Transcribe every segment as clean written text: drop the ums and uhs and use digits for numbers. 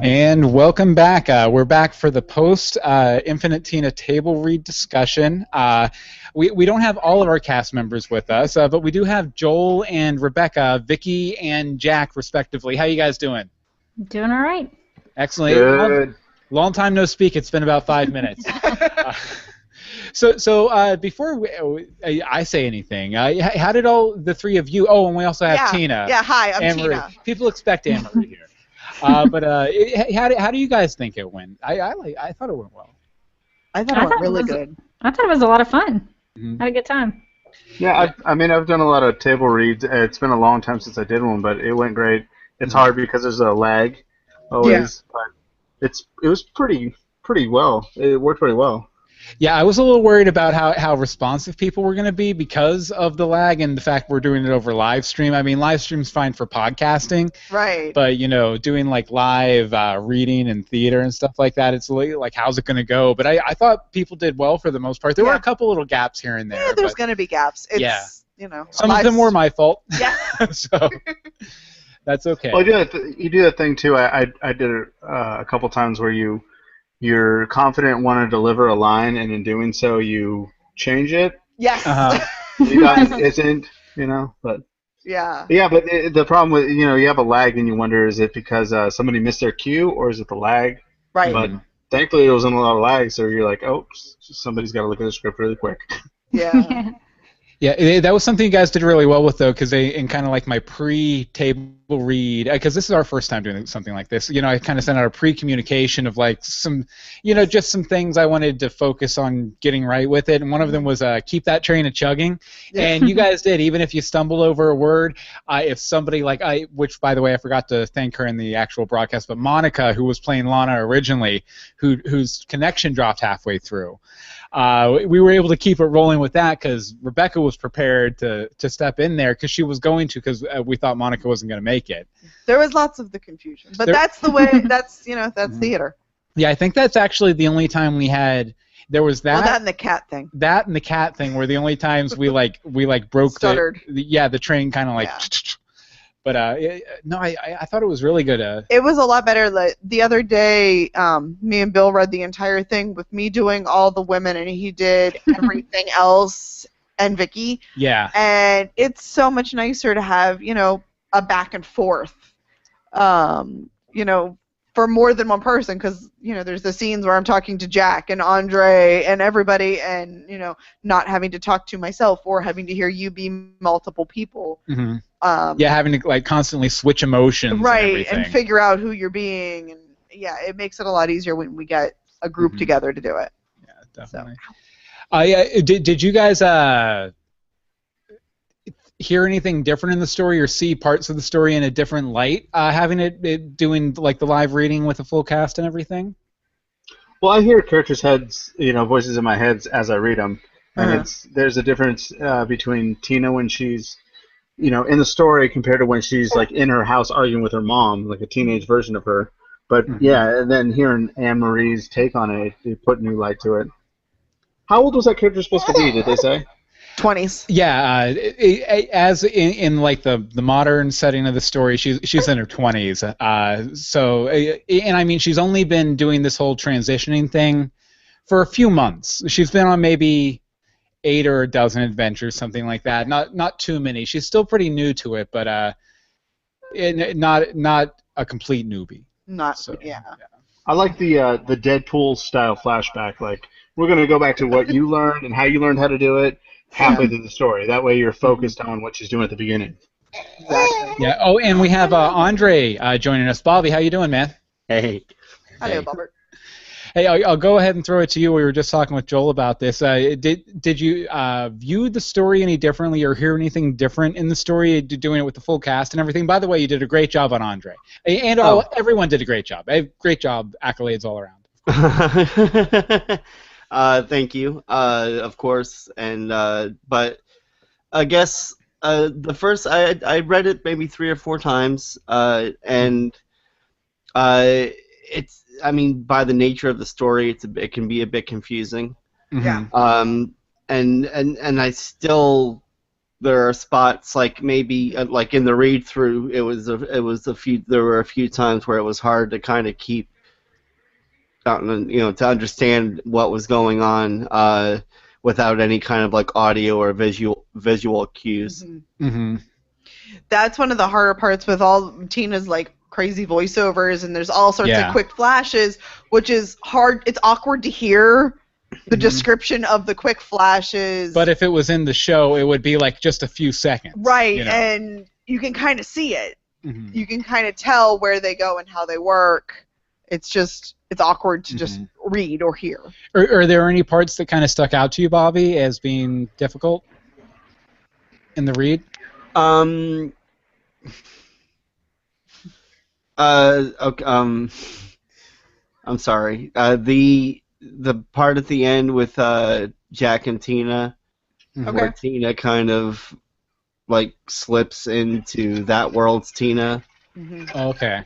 And welcome back. We're back for the post Infinite Tina table read discussion. We don't have all of our cast members with us, but we do have Joel and Rebecca, Vicky and Jack, respectively. How you guys doing? Doing all right. Excellent. Good. Long time no speak. It's been about 5 minutes. So before I say anything, how did all the three of you? Oh, and we also have Tina. Yeah, hi, I'm Anne-Marie. Tina. People expect Anne-Marie here. How do you guys think it went? I thought it went well. I thought it went really good. I thought it was a lot of fun. Mm-hmm. Had a good time. Yeah, I mean, I've done a lot of table reads. It's been a long time since I did one, but it went great. It's hard because there's a lag always, but it was pretty well. It worked pretty well. Yeah, I was a little worried about how responsive people were going to be because of the lag and the fact we're doing it over live stream. I mean, live stream's fine for podcasting, right? But doing like live reading and theater and stuff like that, it's like how's it going to go? But I thought people did well for the most part. There were a couple little gaps here and there. Yeah, there's going to be gaps. It's, some of them were my fault. Yeah. So that's okay. Well, you do that thing too. I did it a couple times where you're confident want to deliver a line, and in doing so, you change it. Yes. You guys isn't, but. Yeah. Yeah, but the problem with, you have a lag, and you wonder, is it because somebody missed their cue, or is it the lag? Right. But thankfully, there wasn't a lot of lag, so you're like, oh, somebody's got to look at the script really quick. Yeah. Yeah, that was something you guys did really well with, though, because in kind of like my pre-table read, because this is our first time doing something like this, I kind of sent out a pre-communication of like some, just some things I wanted to focus on getting right with it, and one of them was keep that train a-chugging, and you guys did, even if you stumble over a word, if somebody which, by the way, I forgot to thank her in the actual broadcast, but Monica, who was playing Lana originally, whose connection dropped halfway through, we were able to keep it rolling with that because Rebecca was prepared to step in there because she was going to because we thought Monica wasn't going to make it. There was lots of the confusion, but that's the way. That's that's theater. Yeah, I think that's actually the only time we had. There was that. Well, that and the cat thing. That and the cat thing were the only times we broke stuttered. The train kind of like. Yeah. But no, I thought it was really good. It was a lot better. The other day, me and Bill read the entire thing with me doing all the women, and he did everything else, and Vicky. Yeah. And it's so much nicer to have, a back and forth, for more than one person, because, there's the scenes where I'm talking to Jack and Andre and everybody, and, not having to talk to myself or having to hear you be multiple people. Mm-hmm. Having to constantly switch emotions, right, and figure out who you're being, and it makes it a lot easier when we get a group together to do it. Yeah, definitely. So. Did you guys hear anything different in the story or see parts of the story in a different light, having it doing like the live reading with a full cast and everything? Well, I hear characters' heads, voices in my head as I read them, and there's a difference between Tina when she's in the story compared to when she's like in her house arguing with her mom, like a teenage version of her. But and then hearing Anne-Marie's take on it, they put new light to it. How old was that character supposed to be? Did they say? 20s. Yeah, as in like the modern setting of the story, she's in her 20s. So, and I mean, she's only been doing this whole transitioning thing for a few months. She's been on maybe 8 or a dozen adventures, something like that. Not too many. She's still pretty new to it, but not a complete newbie. Yeah. I like the Deadpool style flashback. Like, we're gonna go back to what you learned and how you learned how to do it halfway through the story. That way, you're focused on what she's doing at the beginning. Exactly. Yeah. Oh, and we have Andre joining us. Bobby, how you doing, man? Hey. Hello, Bobbert. Hey, I'll go ahead and throw it to you. We were just talking with Joel about this. Did you view the story any differently or hear anything different in the story, doing it with the full cast and everything? By the way, you did a great job on Andre. And everyone did a great job. Great job. Accolades all around. Thank you, of course. And but I guess the first I read it maybe 3 or 4 times, and it's. I mean, by the nature of the story, it can be a bit confusing. Yeah. And I still there are spots like maybe like in the read through there were a few times where it was hard to kind of keep to understand what was going on without any kind of like audio or visual cues. Mm-hmm. That's one of the harder parts with all Tina's like crazy voiceovers, and there's all sorts of quick flashes, which is hard. It's awkward to hear the description of the quick flashes. But if it was in the show, it would be like just a few seconds. Right, and you can kind of see it. Mm-hmm. You can kind of tell where they go and how they work. It's awkward to just read or hear. Are there any parts that kind of stuck out to you, Bobby, as being difficult in the read? Okay, I'm sorry. The part at the end with Jack and Tina, where Tina kind of like slips into that world's Tina. Mm-hmm. Okay.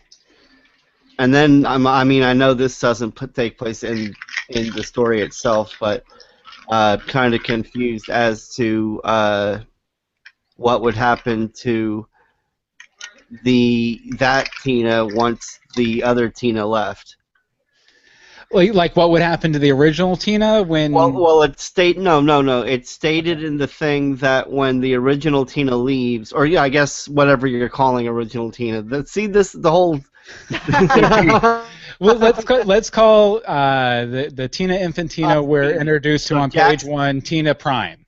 And then I know this doesn't take place in the story itself, but kind of confused as to what would happen to that Tina once the other Tina left. Like what would happen to the original Tina when? Well, it's It's stated in the thing that when the original Tina leaves, or I guess whatever you're calling original Tina. The whole. Well, let's call the Tina Infantina we're introduced to on page 1 Tina Prime.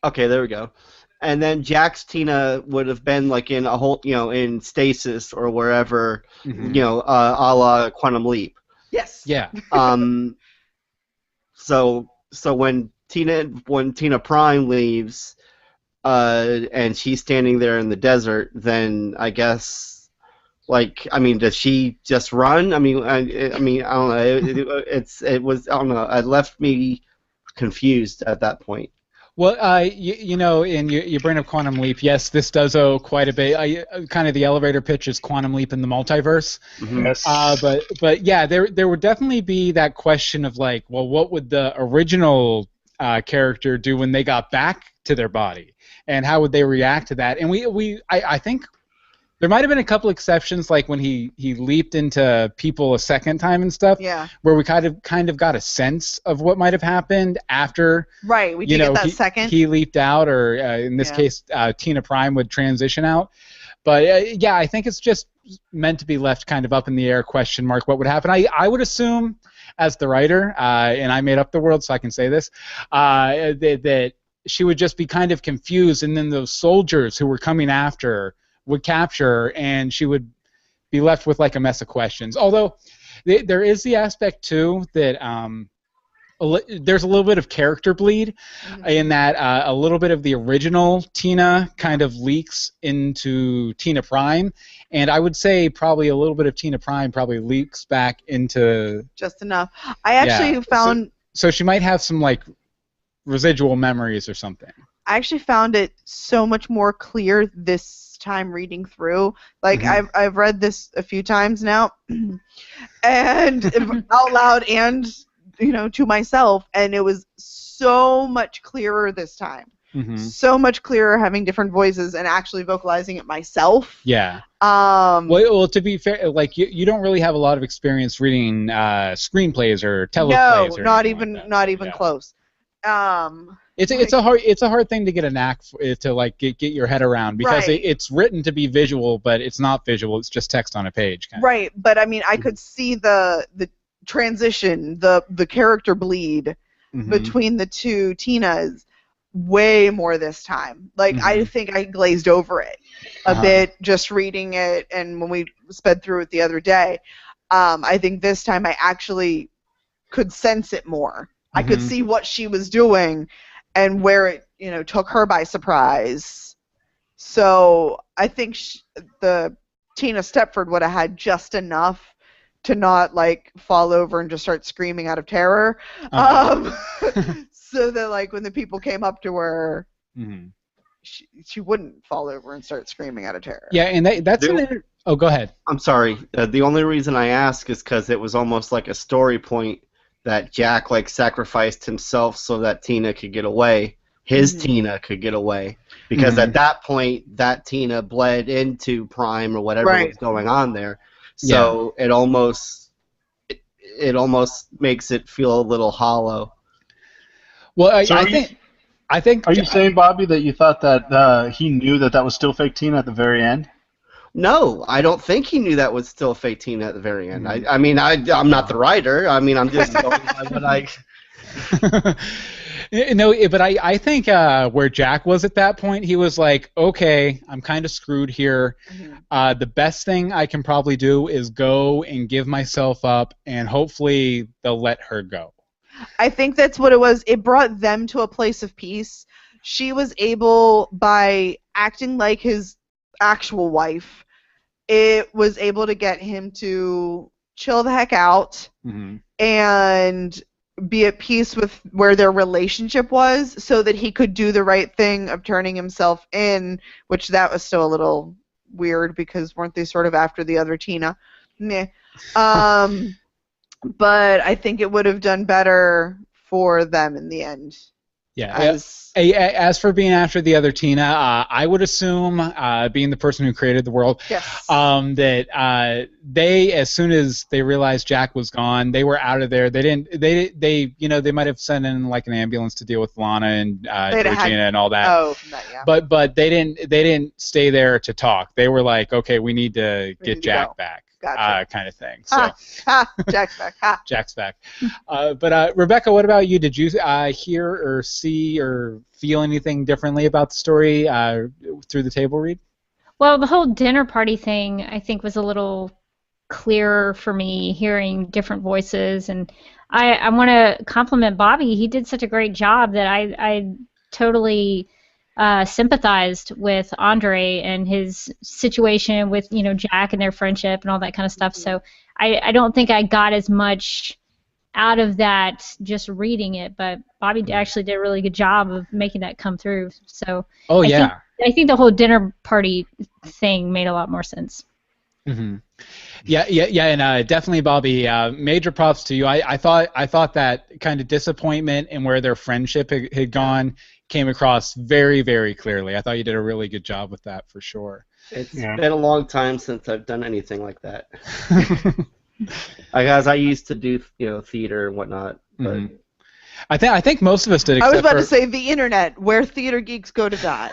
Okay, there we go. And then Jack's Tina would have been like in a whole, in stasis or wherever, a la Quantum Leap. Yes. Yeah. So when Tina Prime leaves, and she's standing there in the desert, then I guess, does she just run? I don't know. It left me confused at that point. Well, and you bring up Quantum Leap. Yes, this does owe quite a bit. Kind of the elevator pitch is Quantum Leap in the multiverse. Mm-hmm. Yes. But yeah, there would definitely be that question of like, well, what would the original character do when they got back to their body, and how would they react to that? And I think there might have been a couple exceptions, like when he leaped into people a second time and stuff. Yeah. Where we kind of got a sense of what might have happened after. Right. We did get that second. He leaped out, or in this case, Tina Prime would transition out. But I think it's just meant to be left kind of up in the air. Question mark. What would happen? I would assume, as the writer, and I made up the world, so I can say this, that she would just be kind of confused, and then those soldiers who were coming after her would capture her, and she would be left with like a mess of questions. Although there is the aspect too that there's a little bit of character bleed in that a little bit of the original Tina kind of leaks into Tina Prime, and I would say probably a little bit of Tina Prime probably leaks back into just enough. I actually found so she might have some like residual memories or something. I actually found it so much more clear this time reading through. Like I've read this a few times now, and out loud and to myself, and it was so much clearer this time. So much clearer having different voices and actually vocalizing it myself. Yeah. Well, to be fair, like you don't really have a lot of experience reading screenplays or teleplays. No, not even close. It's a hard thing to get a knack to like get your head around, because it's written to be visual, but it's not visual. It's just text on a page. Kind of. Right, but I mean, I could see the transition, the character bleed between the two Tinas way more this time. Like I think I glazed over it a bit just reading it, and when we sped through it the other day, I think this time I actually could sense it more. I could see what she was doing and where it, took her by surprise. So I think the Tina Stepford would have had just enough to not like fall over and just start screaming out of terror. So that like when the people came up to her, she wouldn't fall over and start screaming out of terror. Yeah, and that's oh, go ahead. I'm sorry. The only reason I ask is because it was almost like a story point that Jack like sacrificed himself so that Tina could get away his Tina could get away. Because at that point, that Tina bled into Prime or whatever was going on there. So it almost makes it feel a little hollow. Well, So I think. Are you saying, Bobby, that you thought that he knew that was still fake Tina at the very end? No, I don't think he knew that was still fake Tina at the very end. I mean, I'm not the writer. I mean, I'm just going by what I... No, but I think where Jack was at that point, he was like, okay, I'm kind of screwed here. The best thing I can probably do is go and give myself up, and hopefully they'll let her go. I think that's what it was. It brought them to a place of peace. She was able, by acting like his actual wife, it was able to get him to chill the heck out and be at peace with where their relationship was, so that he could do the right thing of turning himself in, which that was still a little weird because weren't they sort of after the other Tina? Meh. But I think it would have done better for them in the end. Yeah. As for being after the other Tina, I would assume, being the person who created the world, that they, as soon as they realized Jack was gone, they were out of there. They might have sent in like an ambulance to deal with Lana and Georgina and all that. But they didn't stay there to talk. They were like, okay, we need to get Jack back. Gotcha. Kind of thing. So Jack's back. Jack's back. But Rebecca, what about you? Did you hear or see or feel anything differently about the story through the table read? Well, the whole dinner party thing, I think, was a little clearer for me, hearing different voices. And I want to compliment Bobby. He did such a great job that I totally sympathized with Andre and his situation with Jack and their friendship and all that kind of stuff. So I don't think I got as much out of that just reading it, but Bobby actually did a really good job of making that come through. So I think the whole dinner party thing made a lot more sense. Yeah, and definitely, Bobby. Major props to you. I thought that kind of disappointment and where their friendship had gone came across very, very clearly. I thought you did a really good job with that, for sure. It's been a long time since I've done anything like that. I used to do theater and whatnot, but I think most of us did. I was about to say the internet, where theater geeks go to die.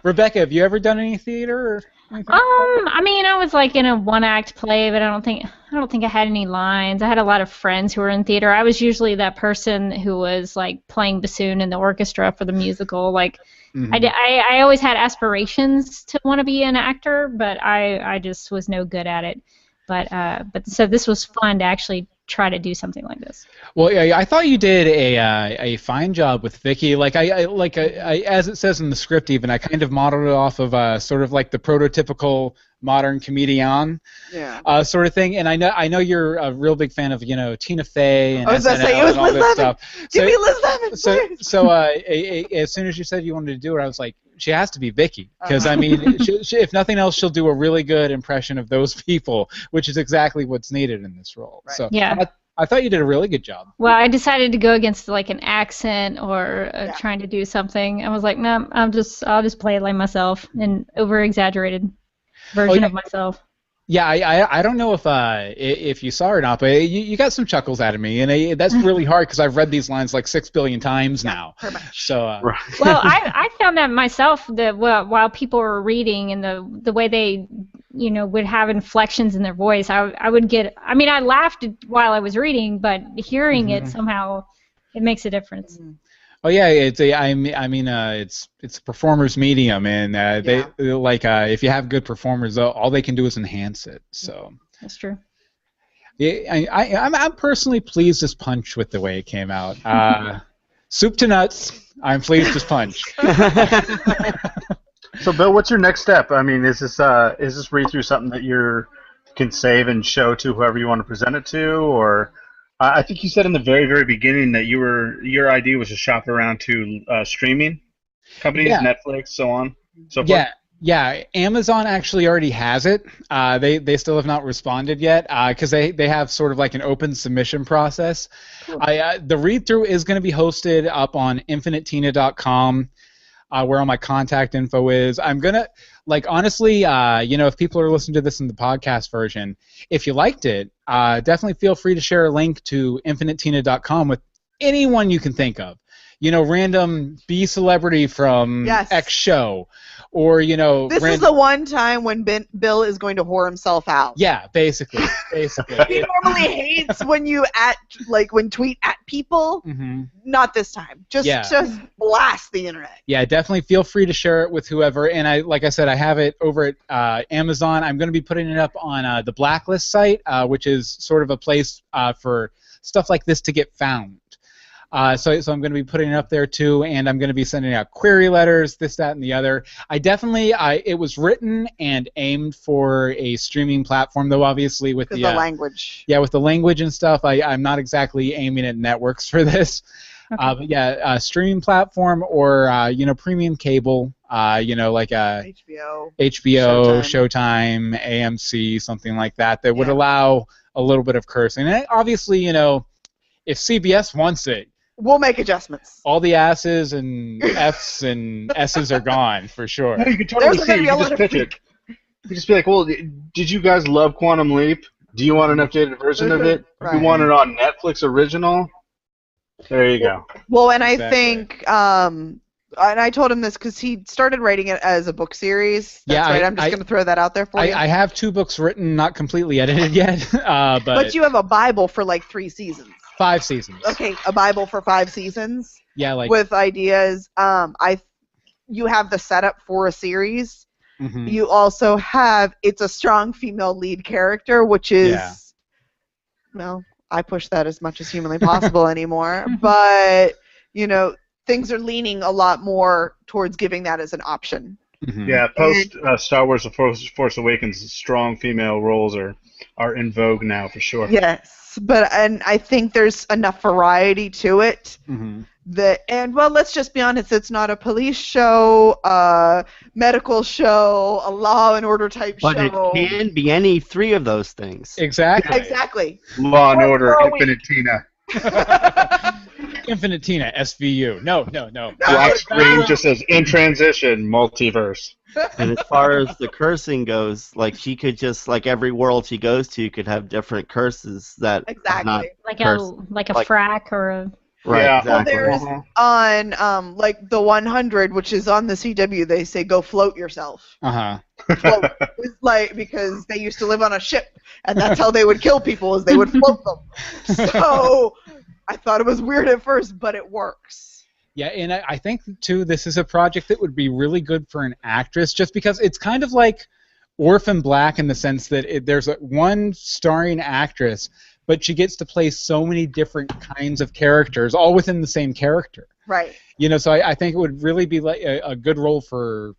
Rebecca, have you ever done any theater? Or I mean, I was like in a one-act play, but I don't think I had any lines. I had a lot of friends who were in theater. I was usually that person who was like playing bassoon in the orchestra for the musical. Like, I always had aspirations to want to be an actor, but I just was no good at it. But so this was fun to actually try to do something like this. Well, yeah, I thought you did a fine job with Vicky. Like I as it says in the script, even I kind of modeled it off of sort of like the prototypical modern comedian, sort of thing. And I know you're a real big fan of Tina Fey and SNL and all this stuff. Give me Liz Lemon. So as soon as you said you wanted to do it, I was like, she has to be Vicky, because I mean, she, if nothing else, she'll do a really good impression of those people, which is exactly what's needed in this role. Right. So yeah. I thought you did a really good job. Well, I decided to go against like an accent or trying to do something. I was like, no, I'll just play it like myself, an over-exaggerated version of myself. Yeah, I don't know if you saw or not, but you got some chuckles out of me, and that's really hard because I've read these lines like 6 billion times now. Pretty much. So well, I found that myself that while people were reading and the way they would have inflections in their voice, I would get. I mean, I laughed while I was reading, but hearing it somehow it makes a difference. Oh yeah, it's a performer's medium, and they like if you have good performers, all they can do is enhance it. So that's true. Yeah, I'm personally pleased as punch with the way it came out. Soup to nuts. I'm pleased as punch. So Bill, what's your next step? I mean, is this read through something that you can save and show to whoever you want to present it to, or? I think you said in the very, very beginning that your idea was to shop around to streaming companies, Netflix, so on, so forth. Yeah, Amazon actually already has it. They still have not responded yet because they have sort of like an open submission process. Cool. The read through is going to be hosted up on infinitetina.com. Where all my contact info is. I'm gonna, like, honestly, if people are listening to this in the podcast version, if you liked it, definitely feel free to share a link to infinitetina.com with anyone you can think of. Random B celebrity from X show, or This is the one time when Bill is going to whore himself out. Yeah, basically. He normally hates when you tweet at people. Mm-hmm. Not this time. Just blast the internet. Yeah, definitely feel free to share it with whoever. And like I said, I have it over at Amazon. I'm going to be putting it up on the Blacklist site, which is sort of a place for stuff like this to get found. So I'm going to be putting it up there too, and I'm going to be sending out query letters, this, that, and the other. It was written and aimed for a streaming platform, though obviously with the language. Yeah, with the language and stuff, I'm not exactly aiming at networks for this. Okay. But streaming platform or premium cable, like HBO, Showtime, AMC, something like that would allow a little bit of cursing. And obviously, if CBS wants it, we'll make adjustments. All the asses and F's and S's are gone for sure. No, you can totally see. You can just pitch it. You can just be like, well, did you guys love Quantum Leap? Do you want an updated version of it? Right. You want it on Netflix original? There you go. Well, and I think, and I told him this because he started writing it as a book series. That's right. I'm just going to throw that out there for you. I have 2 books written, not completely edited yet. But you have a Bible for like 3 seasons. 5 seasons. Okay, a Bible for 5 seasons. Yeah, like with ideas. You have the setup for a series. Mm-hmm. You also have it's a strong female lead character, which is well, I push that as much as humanly possible anymore. But things are leaning a lot more towards giving that as an option. Mm-hmm. Yeah, post Star Wars: The Force Awakens, strong female roles are in vogue now for sure. Yes. And I think there's enough variety to it mm-hmm. let's just be honest, it's not a police show, a medical show, a Law and Order type show. But it can be any 3 of those things. Exactly. Law and Order, Infinite Tina. Infinite Tina, SVU. No. Black screen just says in transition, multiverse. And as far as the cursing goes, like she could just every world she goes to could have different curses that exactly like a frack or a right. Yeah. Exactly. Well, there's on the 100, which is on the CW, they say go float yourself. Float. Because they used to live on a ship, and that's how they would kill people, is they would float them. So I thought it was weird at first, but it works. Yeah, and I think, too, this is a project that would be really good for an actress, just because it's kind of like Orphan Black in the sense that there's one starring actress, but she gets to play so many different kinds of characters, all within the same character. Right. So I think it would really be like a good role for,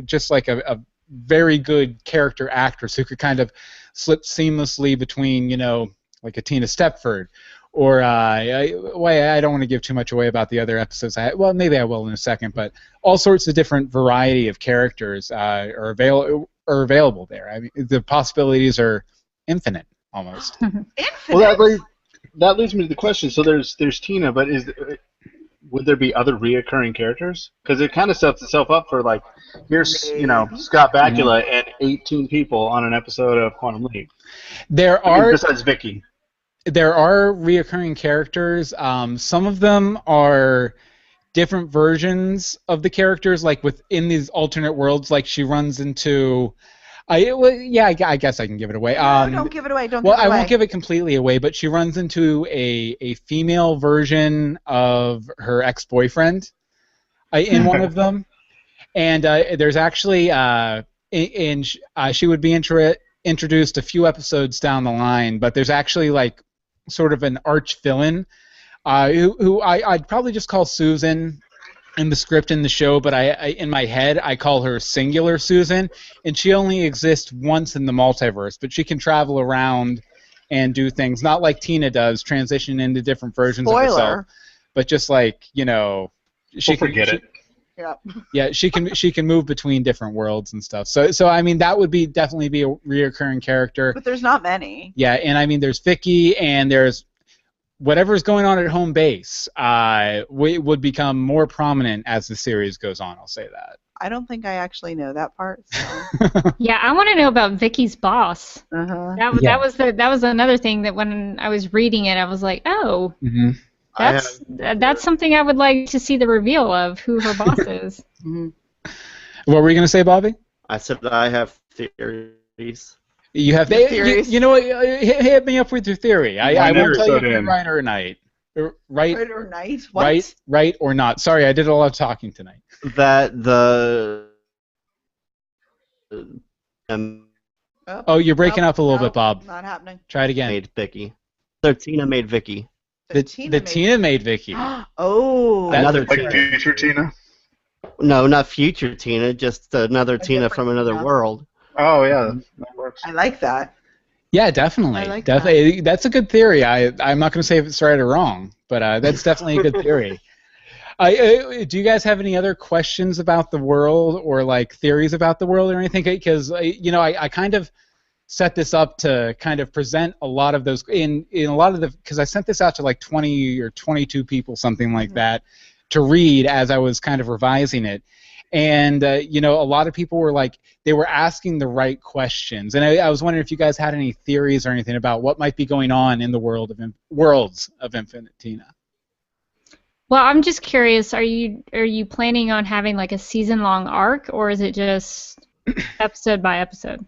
just like a very good character actress who could kind of slip seamlessly between, like a Tina Stepford. Or I don't want to give too much away about the other episodes. Maybe I will in a second. But all sorts of different variety of characters are available there. I mean, the possibilities are infinite almost. Infinite. Well, that leads me to the question. So there's Tina, but would there be other reoccurring characters? Because it kind of sets itself up for here's Scott Bakula and 18 people on an episode of Quantum Leap. Besides Vicky. There are reoccurring characters. Some of them are different versions of the characters, like within these alternate worlds. Like she runs into. I guess I can give it away. No, don't give it away. I won't give it completely away, but she runs into a female version of her ex-boyfriend in one of them, and there's actually she would be introduced a few episodes down the line, but there's actually sort of an arch villain who I'd probably just call Susan in the script in the show, but I in my head I call her singular Susan, and she only exists once in the multiverse, but she can travel around and do things not like Tina does, transition into different versions of herself, but just she can forget it. Yeah. Yeah, she can move between different worlds and stuff. So I mean that would definitely be a reoccurring character. But there's not many. Yeah, and I mean there's Vicky and there's whatever's going on at home base. Would become more prominent as the series goes on. I'll say that. I don't think I actually know that part. So. Yeah, I want to know about Vicky's boss. Uh-huh. That was another thing that when I was reading it, I was like, oh, that's something I would like to see the reveal of who her boss is. Mm-hmm. What were you gonna say, Bobby? I said I have theories. You have theories. You know what? Hit me up with your theory. I won't tell you if you're right or not. Right or night? What? Right or not. Sorry, I did a lot of talking tonight. That the oh, you're breaking up a little bit, Bob. Not happening. Try it again. Made Vicky. So Tina made Vicky. Tina made Vicky. Oh. Another like Tina. future Tina? No, not future Tina, just another Tina from another world. Oh, yeah. That works. I like that. Yeah, definitely. I like definitely. That's a good theory. I'm not going to say if it's right or wrong, but that's definitely a good theory. Do you guys have any other questions about the world or like theories about the world or anything? Because I kind of set this up to kind of present a lot of those in a lot of the because I sent this out to like 20 or 22 people, something like that, to read as I was kind of revising it. And a lot of people were like they were asking the right questions, and I was wondering if you guys had any theories or anything about what might be going on in the worlds of Infinite Tina. Well, I'm just curious. Are you planning on having like a season-long arc, or is it just episode by episode?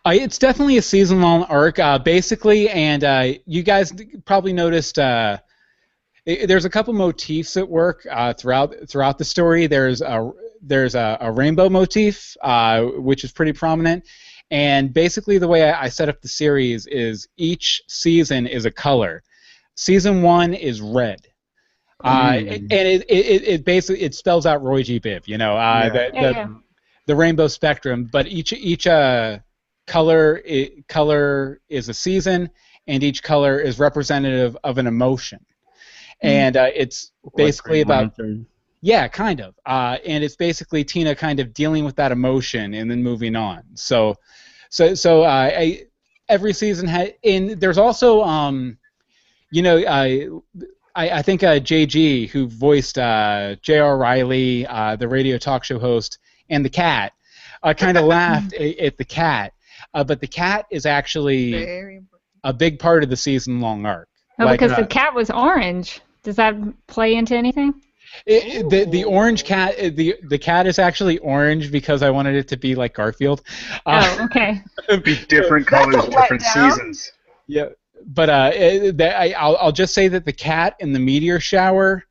It's definitely a season-long arc, basically, and you guys probably noticed there's a couple motifs at work throughout the story. There's a rainbow motif, which is pretty prominent, and basically the way I set up the series is each season is a color. Season 1 is red. And it basically spells out Roy G. Biv, the rainbow spectrum. But each color is a season, and each color is representative of an emotion, and it's basically about kind of, and it's basically Tina kind of dealing with that emotion and then moving on. So every season there's also I think JG, who voiced J.R. Riley, the radio talk show host, and the cat, kind of laughed at the cat. But the cat is actually a big part of the season-long arc. Oh, because the cat was orange. Does that play into anything? The orange cat, the cat is actually orange because I wanted it to be like Garfield. Oh, okay. Be different colors, different seasons. Yeah. But I'll just say that the cat in the meteor shower,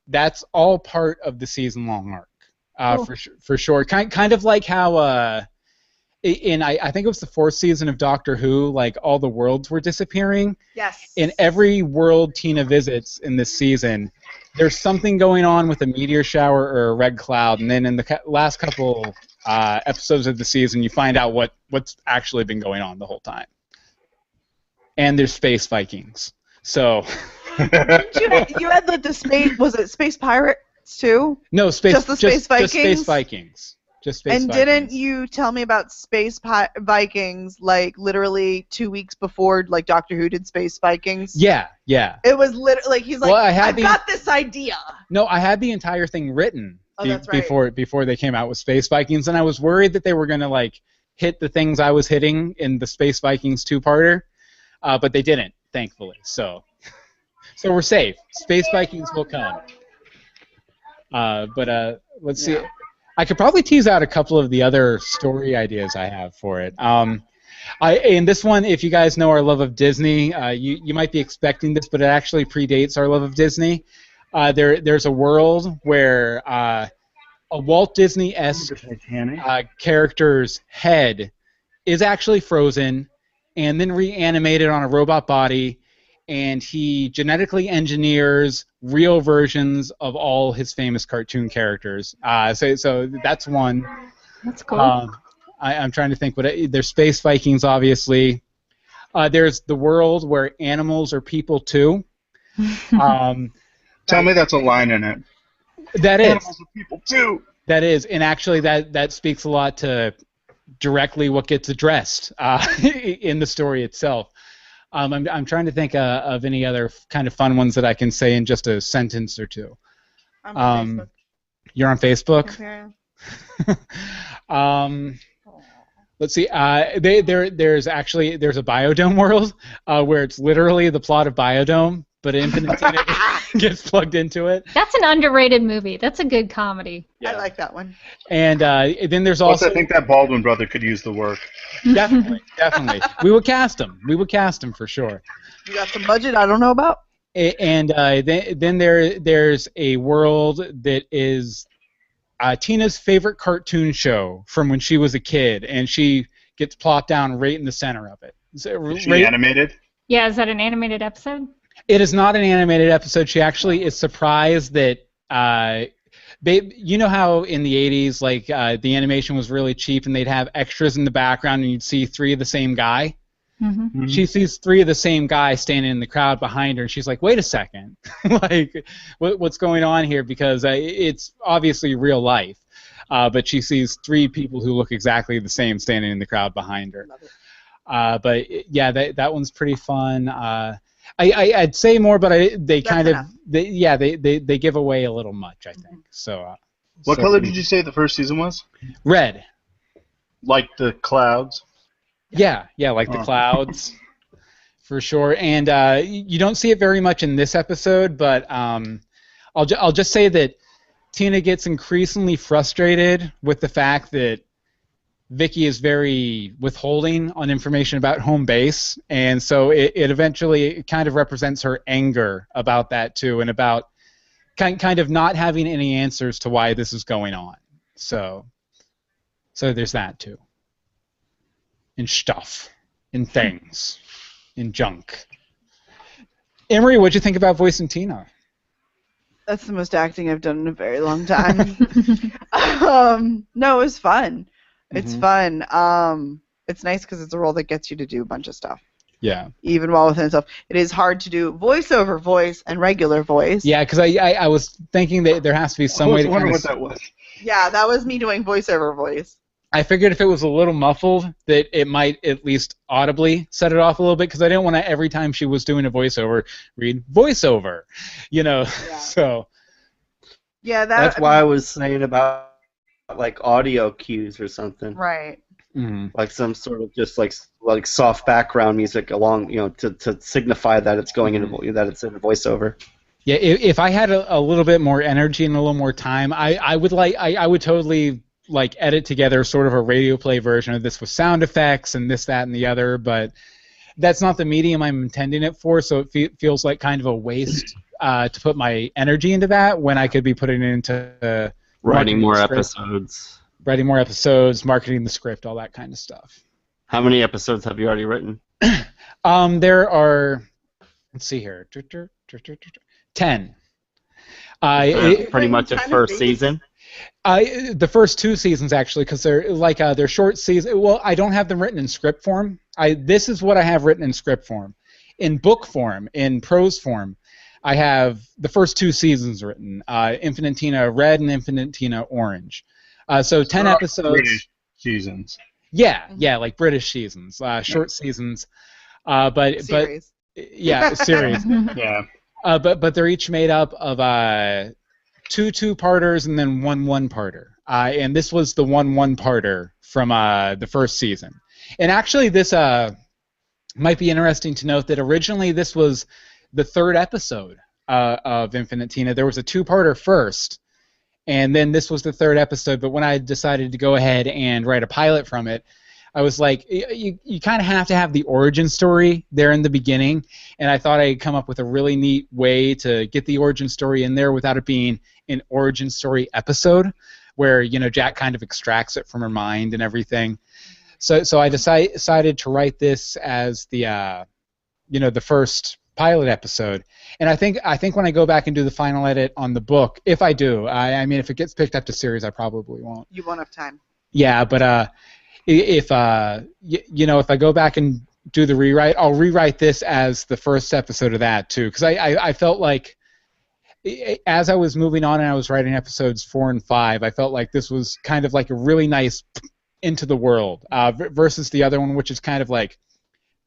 that's all part of the season-long arc, for sure. Kind of like how I think it was the 4th season of Doctor Who, like all the worlds were disappearing. Yes. In every world Tina visits in this season, there's something going on with a meteor shower or a red cloud, and then in the last couple episodes of the season, you find out what's actually been going on the whole time. And there's space Vikings. So. you had the space. Was it Space Pirates too? No, just the Space Vikings. Just Space Vikings. Just Space and Vikings. Didn't you tell me about Space Vikings like literally 2 weeks before like Doctor Who did Space Vikings? Yeah. It was literally like he's like, I've got this idea. No, I had the entire thing written that's right. before they came out with Space Vikings, and I was worried that they were gonna like hit the things I was hitting in the Space Vikings 2-parter. But they didn't, thankfully. So we're safe. Space Vikings will come. But let's see. I could probably tease out a couple of the other story ideas I have for it. In this one, if you guys know our love of Disney, you might be expecting this, but it actually predates our love of Disney. There's a world where a Walt Disney-esque character's head is actually frozen and then reanimated on a robot body, and he genetically engineers real versions of all his famous cartoon characters. So that's one. That's cool. I'm trying to think. There's Space Vikings, obviously. There's the world where animals are people too. Tell me that's a line in it. That is. Animals are people too. That is, and actually that speaks a lot to directly what gets addressed in the story itself. I'm trying to think of any other kind of fun ones that I can say in just a sentence or two. I'm on Facebook. You're on Facebook? Yeah. Let's see. There's a Biodome world where it's literally the plot of Biodome, but Infinite Tina gets plugged into it. That's an underrated movie. That's a good comedy. I like that one. And then there's Plus, also. I think that Baldwin brother could use the work. Definitely. We would cast him for sure. You got some budget I don't know about? And then there's a world that is Tina's favorite cartoon show from when she was a kid, and she gets plopped down right in the center of it. Is she animated? Yeah, is that an animated episode? It is not an animated episode. She actually is surprised that you know how in the 80s, like the animation was really cheap, and they'd have extras in the background, and you'd see three of the same guy. Mm-hmm. Mm-hmm. She sees three of the same guy standing in the crowd behind her, and she's like, "Wait a second, like, what's going on here?" Because it's obviously real life, but she sees three people who look exactly the same standing in the crowd behind her. But yeah, that one's pretty fun. I'd say more, but they give away a little much, I think. So. What color did you say the first season was? Red. Like the clouds. Yeah, like the clouds, for sure. And you don't see it very much in this episode, but I'll just say that Tina gets increasingly frustrated with the fact that Vicky is very withholding on information about home base, and so it eventually kind of represents her anger about that too, and about kind of not having any answers to why this is going on. So there's that too. In stuff, in things, in junk. Emery, what'd you think about voicing Tina? That's the most acting I've done in a very long time. No, it was fun. It's fun. It's nice because it's a role that gets you to do a bunch of stuff. Yeah. Even while within itself. It is hard to do voiceover voice and regular voice. Yeah, because I was thinking that there has to be some way to wonder what that was. Yeah, that was me doing voiceover voice. I figured if it was a little muffled, that it might at least audibly set it off a little bit, because I didn't want to, every time she was doing a voiceover, read voiceover, Yeah. So. Yeah, that's why I was saying about like audio cues or something. Right. Mm-hmm. Like some sort of just like soft background music along, to signify that it's going into that it's in a voiceover. Yeah, if I had a little bit more energy and a little more time, I would totally like edit together sort of a radio play version of this with sound effects and this, that, and the other, but that's not the medium I'm intending it for, so it feels like kind of a waste to put my energy into that when I could be putting it into writing more episodes. Writing more episodes, marketing the script, all that kind of stuff. How many episodes have you already written? There are, let's see here, 10. Pretty much a first season? The first 2 seasons, actually, because they're short seasons. Well, I don't have them written in script form. This is what I have written in script form. In book form, in prose form, I have the first 2 seasons written, Infinite Tina Red and Infinite Tina Orange. So 10 episodes. British seasons. Yeah, like British seasons, short seasons. But Series. Yeah, series. Yeah. But they're each made up of 2 two-parters and then 1 one-parter. And this was the 1 one-parter from the first season. And actually, this might be interesting to note that originally this was the 3rd episode of Infinite Tina. There was a 2-parter first, and then this was the 3rd episode. But when I decided to go ahead and write a pilot from it, I was like, you kind of have to have the origin story there in the beginning, and I thought I'd come up with a really neat way to get the origin story in there without it being an origin story episode, where Jack kind of extracts it from her mind and everything. So I decided to write this as the the first pilot episode, and I think when I go back and do the final edit on the book, if I do, I mean, if it gets picked up to series, I probably won't. You won't have time. Yeah, but if I go back and do the rewrite, I'll rewrite this as the first episode of that too, because I felt like as I was moving on and I was writing episodes 4 and 5, I felt like this was kind of like a really nice into the world versus the other one, which is kind of like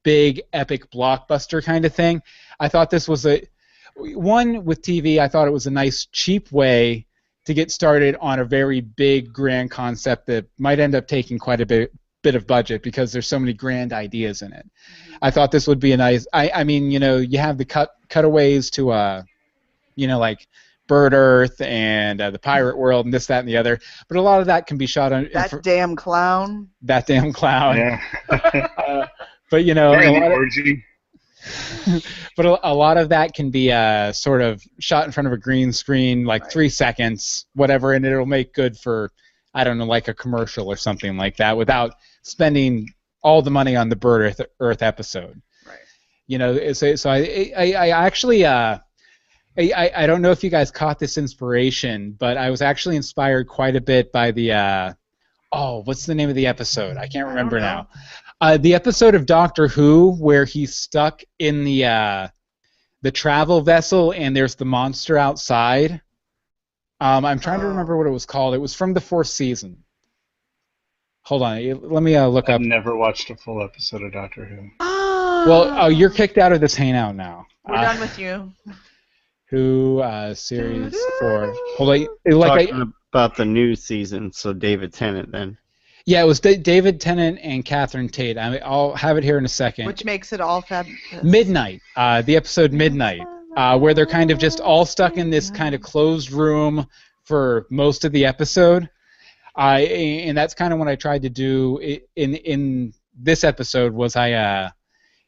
big epic blockbuster kind of thing. I thought this was one with TV. I thought it was a nice cheap way to get started on a very big grand concept that might end up taking quite a bit of budget because there's so many grand ideas in it. I thought this would be a nice. I mean, you have the cutaways to like Bird Earth and the pirate world and this, that, and the other. But a lot of that can be shot on that damn clown. That damn clown. Yeah. But a lot of that can be sort of shot in front of a green screen, like 3 seconds, whatever, and it'll make good for, I don't know, like a commercial or something like that, without spending all the money on the Bird Earth episode. Right. So I actually. I don't know if you guys caught this inspiration, but I was actually inspired quite a bit by the what's the name of the episode? I can't remember now. The episode of Doctor Who where he's stuck in the travel vessel and there's the monster outside. I'm trying to remember what it was called. It was from the 4th season. Hold on, let me look up. I've never watched a full episode of Doctor Who. Well, you're kicked out of this hangout now. We're done with you. Who series 4? Hold on, talking about the new season, so David Tennant then. Yeah, it was David Tennant and Catherine Tate. I'll have it here in a second. Which makes it all fabulous. Midnight, the episode Midnight, where they're kind of just all stuck in this kind of closed room for most of the episode. And that's kind of what I tried to do in this episode was I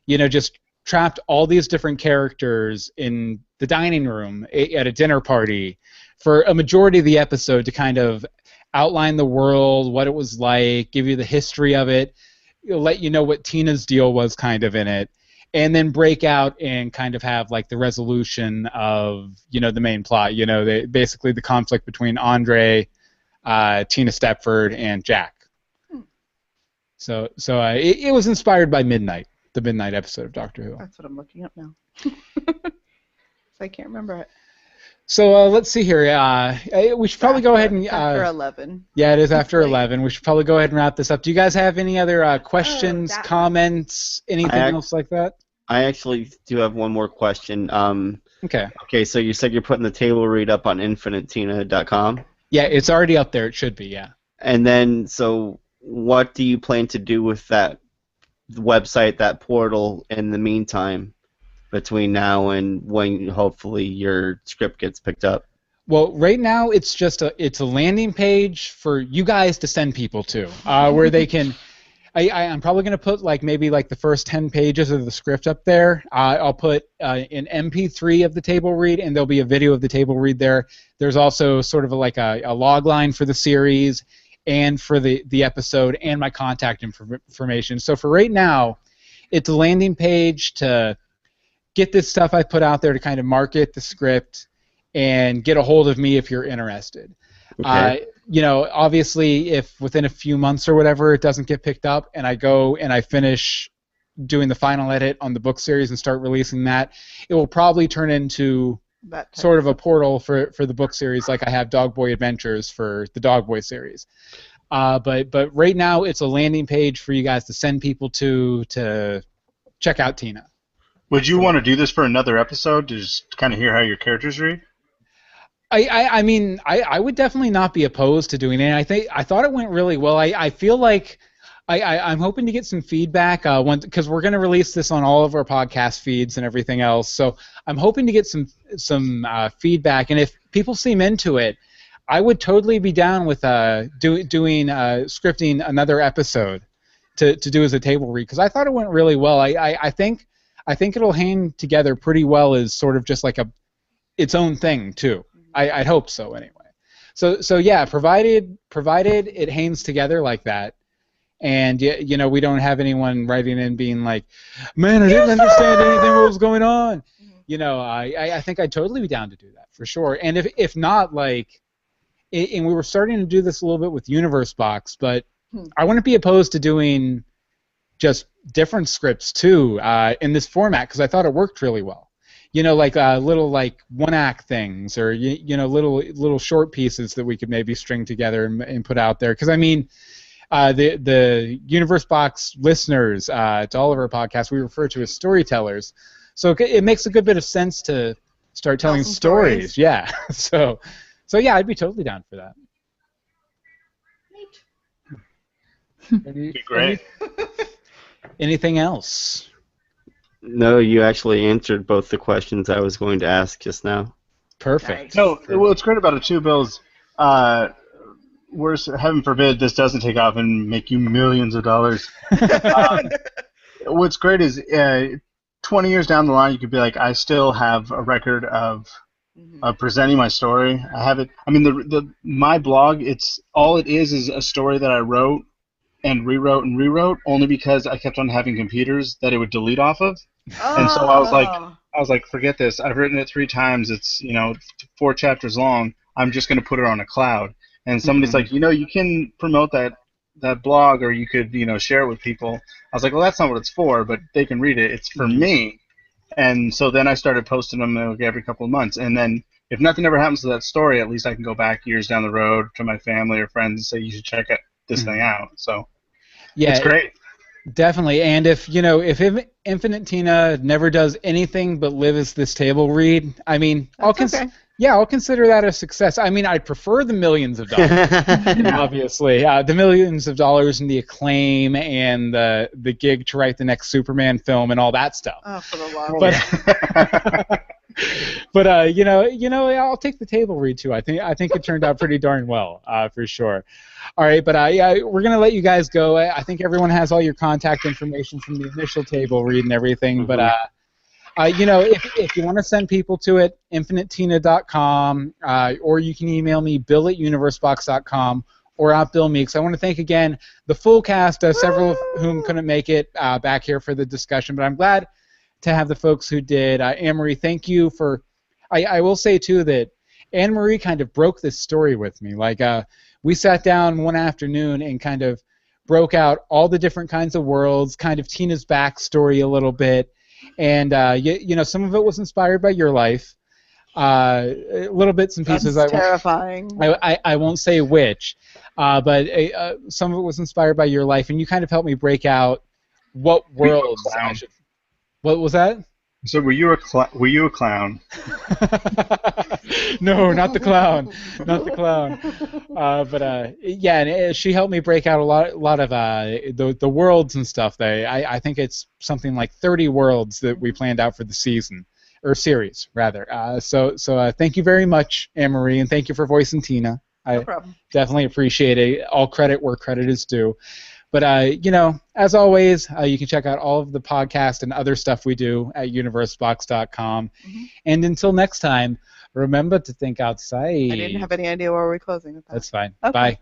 just trapped all these different characters in the dining room at a dinner party for a majority of the episode to kind of outline the world, what it was like, give you the history of it, let you know what Tina's deal was kind of in it, and then break out and kind of have like the resolution of the main plot. Basically the conflict between Andre, Tina Stepford, and Jack. So it was inspired by Midnight. The Midnight episode of Doctor Who. That's what I'm looking up now. I can't remember it. So let's see here. We should probably go ahead and... after 11. Yeah, it is after 11. We should probably go ahead and wrap this up. Do you guys have any other questions, comments, anything else like that? I actually do have one more question. Okay. Okay, so you said you're putting the table read up on infinitetina.com? Yeah, it's already up there. It should be, yeah. And then, so what do you plan to do with that website, that portal, in the meantime, between now and when hopefully your script gets picked up? Well, right now it's a landing page for you guys to send people to, where they can. I'm probably going to put maybe the first 10 pages of the script up there. I'll put an MP3 of the table read, and there'll be a video of the table read there. There's also sort of a log line for the series and for the episode and my contact information. So for right now, it's a landing page to get this stuff I put out there to kind of market the script and get a hold of me if you're interested. Okay. Obviously, if within a few months or whatever it doesn't get picked up and I go and I finish doing the final edit on the book series and start releasing that, it will probably turn into sort of a portal for the book series, like I have Dog Boy Adventures for the Dog Boy series. But right now it's a landing page for you guys to send people to check out Tina. Would you want to do this for another episode to just kind of hear how your characters read? I mean, I would definitely not be opposed to doing it. I thought it went really well. I feel like I'm hoping to get some feedback because we're going to release this on all of our podcast feeds and everything else. So I'm hoping to get some feedback, and if people seem into it, I would totally be down with doing scripting another episode to do as a table read, because I thought it went really well. I think it'll hang together pretty well as sort of just like its own thing too. I'd hope so anyway. So yeah, provided it hangs together like that. And we don't have anyone writing in being like, man, I didn't understand anything what was going on. I think I'd totally be down to do that for sure. And if not, and we were starting to do this a little bit with Universe Box, but I wouldn't be opposed to doing just different scripts too in this format, because I thought it worked really well. like little like one-act things, or little short pieces that we could maybe string together and put out there. Because I mean, the Universe Box listeners to all of our podcasts, we refer to as storytellers. So it makes a good bit of sense to start telling stories. Yeah. So yeah, I'd be totally down for that. That'd be great. Anything else? No, you actually answered both the questions I was going to ask just now. Perfect. No, what's great about it too, Bill, is heaven forbid this doesn't take off and make you millions of dollars. What's great is 20 years down the line, you could be like, I still have a record of presenting my story. I have it. I mean, my blog, all it is a story that I wrote and rewrote only because I kept on having computers that it would delete off of. And so I was like, forget this. I've written it 3 times. It's 4 chapters long. I'm just going to put it on a cloud. And somebody's like, you can promote that blog, or you could share it with people. I was like, well, that's not what it's for, but they can read it. It's for me. And so then I started posting them every couple of months. And then if nothing ever happens to that story, at least I can go back years down the road to my family or friends and say, you should check this thing out. So yeah, it's great. Definitely. And if Infinite Tina never does anything but live as this table read, I mean, I'll consider that a success. I mean, I'd prefer the millions of dollars, obviously. The millions of dollars and the acclaim and the gig to write the next Superman film and all that stuff. Oh, for the love of But I'll take the table read too. I think it turned out pretty darn well, for sure. All right, but we're gonna let you guys go. I think everyone has all your contact information from the initial table read and everything. But if you want to send people to it, infinitetina.com, or you can email me, bill@universebox.com, or at Bill Meeks. I want to thank again the full cast, several of whom couldn't make it back here for the discussion, but I'm glad to have the folks who did. Anne-Marie, thank you for... I will say, too, that Anne-Marie kind of broke this story with me. Like, we sat down one afternoon and kind of broke out all the different kinds of worlds, kind of Tina's backstory a little bit, and, some of it was inspired by your life. Little bits and pieces. That's terrifying. I won't say which, but some of it was inspired by your life, and you kind of helped me break out what worlds I should... What was that? So were you a clown? No, not the clown. Not the clown. And she helped me break out a lot of the worlds and stuff. I think it's something like 30 worlds that we planned out for the season, or series rather. So thank you very much, Anne-Marie, and thank you for voicing Tina. No problem. Definitely appreciate it. All credit where credit is due. But, as always, you can check out all of the podcast and other stuff we do at universebox.com. And until next time, remember to think outside. I didn't have any idea where we're closing. That's fine. Okay. Bye.